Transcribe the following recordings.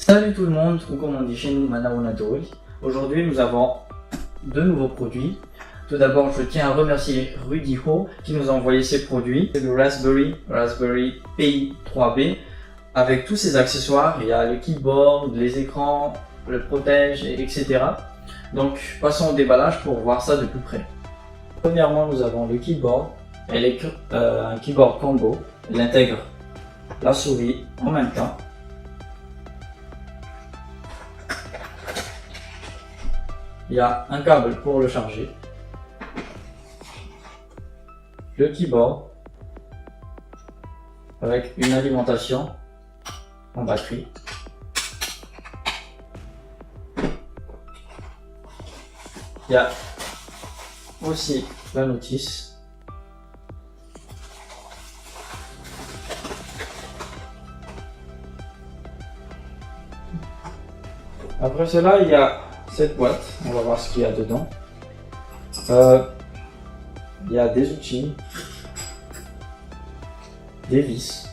Salut tout le monde, ou comme on dit chez nous, Manaonatori. Aujourd'hui nous avons deux nouveaux produits. Tout d'abord, je tiens à remercier Rudy Ho qui nous a envoyé ces produits. C'est le Raspberry Pi 3B avec tous ses accessoires. Il y a le keyboard, les écrans, le protège, etc. Donc passons au déballage pour voir ça de plus près. Premièrement, nous avons le keyboard. Elle est un keyboard combo. Elle intègre la souris en même temps. Il y a un câble pour le charger. Le keyboard avec une alimentation en batterie. Il y a aussi la notice. Après cela, il y a cette boîte. On va voir ce qu'il y a dedans. Il y a des outils, des vis,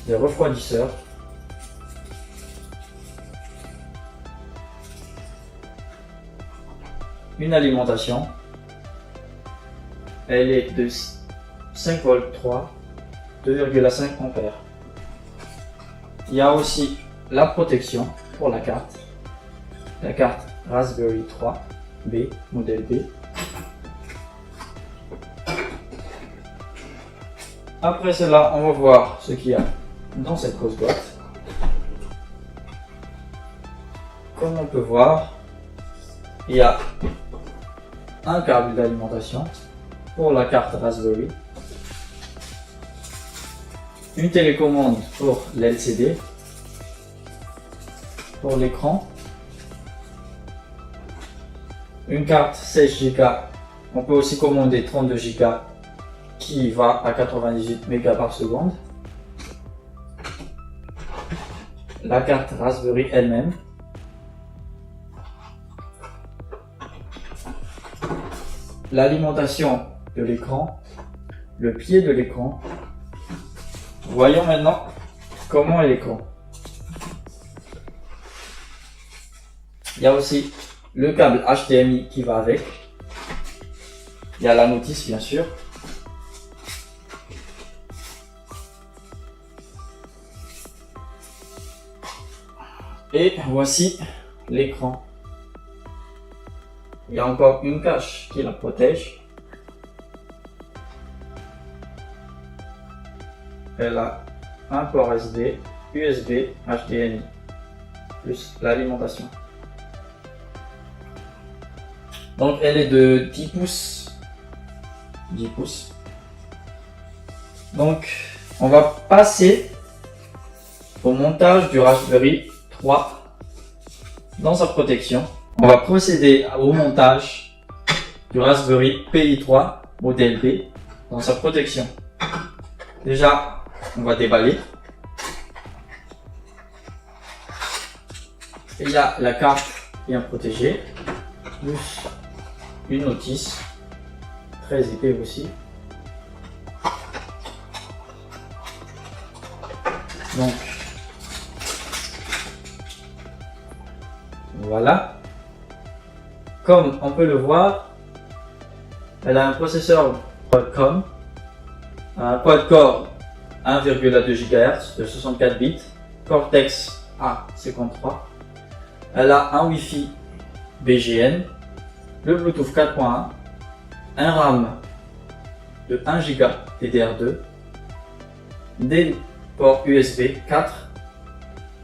des refroidisseurs, une alimentation. Elle est de 5 volts 3, 2,5 ampères. Il y a aussi la protection pour la carte Raspberry 3B, modèle B. Après cela, on va voir ce qu'il y a dans cette grosse boîte. Comme on peut voir, il y a un câble d'alimentation pour la carte Raspberry, une télécommande pour l'LCD, pour l'écran, une carte 16 Go. On peut aussi commander 32 Go qui va à 98 mégas par seconde. La carte Raspberry elle-même. L'alimentation de l'écran, le pied de l'écran. Voyons maintenant comment est l'écran. Il y a aussi le câble HDMI qui va avec. Il y a la notice bien sûr. Et voici l'écran. Il y a encore une cache qui la protège. Elle a un port SD, USB, HDMI, plus l'alimentation. Donc elle est de 10 pouces. 10 pouces. Donc on va passer au montage du Raspberry 3 dans sa protection. On va procéder au montage du Raspberry Pi 3 modèle B dans sa protection. Déjà, on va déballer. Il y a la carte bien protégée, plus une notice, très épais aussi. Donc, voilà. Comme on peut le voir, elle a un processeur Qualcomm, un quad-core 1,2 GHz de 64 bits, Cortex A53. Elle a un Wi-Fi BGN, le Bluetooth 4.1, un RAM de 1 Go DDR2, des ports USB 4,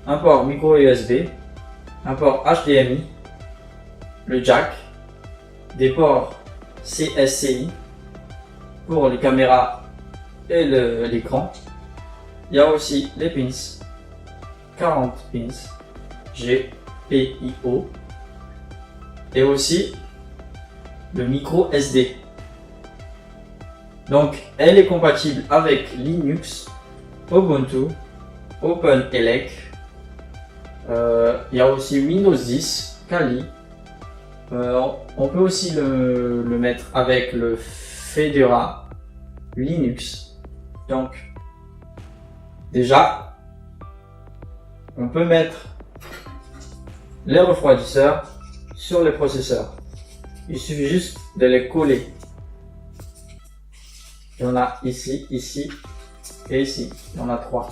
un port micro USB, un port HDMI, le jack, des ports CSCI pour les caméras et l'écran. Il y a aussi les pins, 40 pins GPIO et aussi le micro SD. Donc elle est compatible avec Linux, Ubuntu, OpenELEC. Il y a aussi Windows 10, Kali. On peut aussi le mettre avec le Fedora Linux. Donc Déjà, on peut mettre les refroidisseurs sur les processeurs. Il suffit juste de les coller. Il y en a ici, ici et ici. Il y en a 3.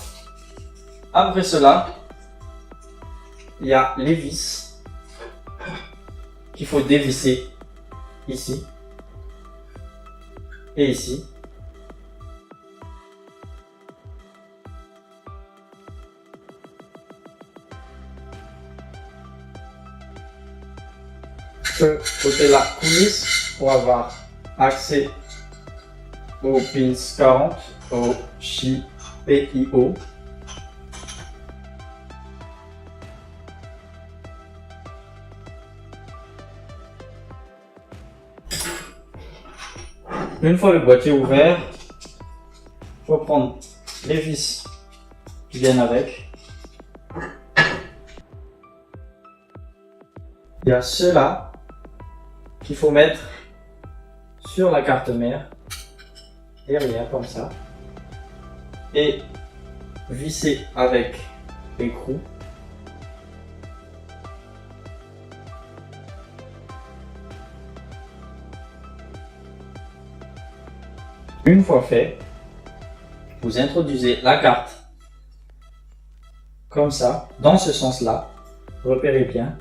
Après cela, il y a les vis qu'il faut dévisser ici et ici. Côté-là, coulisse pour avoir accès aux pins 40, au PIO. Une fois le boîtier ouvert, il faut prendre les vis qui viennent avec. Il y a ceux-là qu'il faut mettre sur la carte mère, derrière comme ça, et visser avec l'écrou. Une fois fait, vous introduisez la carte comme ça, dans ce sens-là, repérez bien.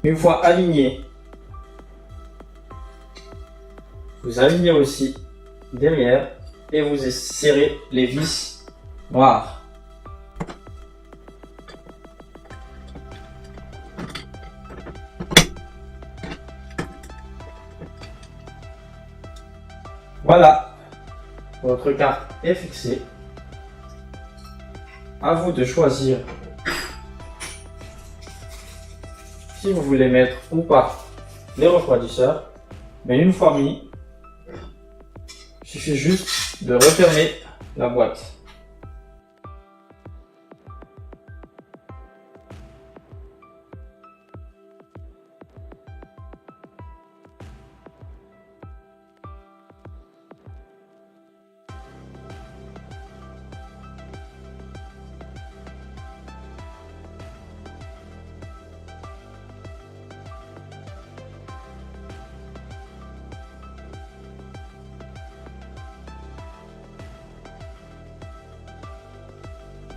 Une fois aligné, vous alignez aussi derrière et vous serrez les vis noires. Voilà, votre carte est fixée. À vous de choisir si vous voulez mettre ou pas les refroidisseurs, mais une fois mis, il suffit juste de refermer la boîte.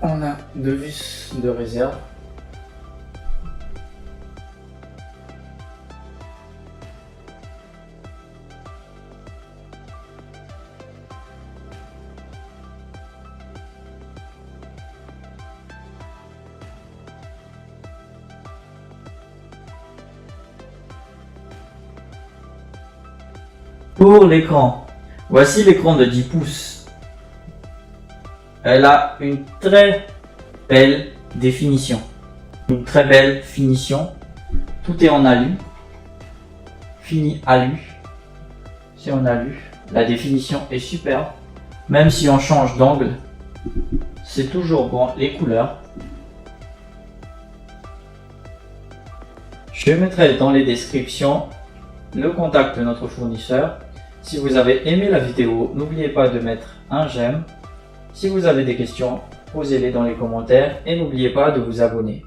On a 2 vis de réserve. Pour l'écran, voici l'écran de 10 pouces. Elle a une très belle définition, une très belle finition. Tout est en alu, fini alu. C'est en alu. La définition est superbe. Même si on change d'angle, c'est toujours bon les couleurs. Je mettrai dans les descriptions le contact de notre fournisseur. Si vous avez aimé la vidéo, n'oubliez pas de mettre un j'aime. Si vous avez des questions, posez-les dans les commentaires et n'oubliez pas de vous abonner.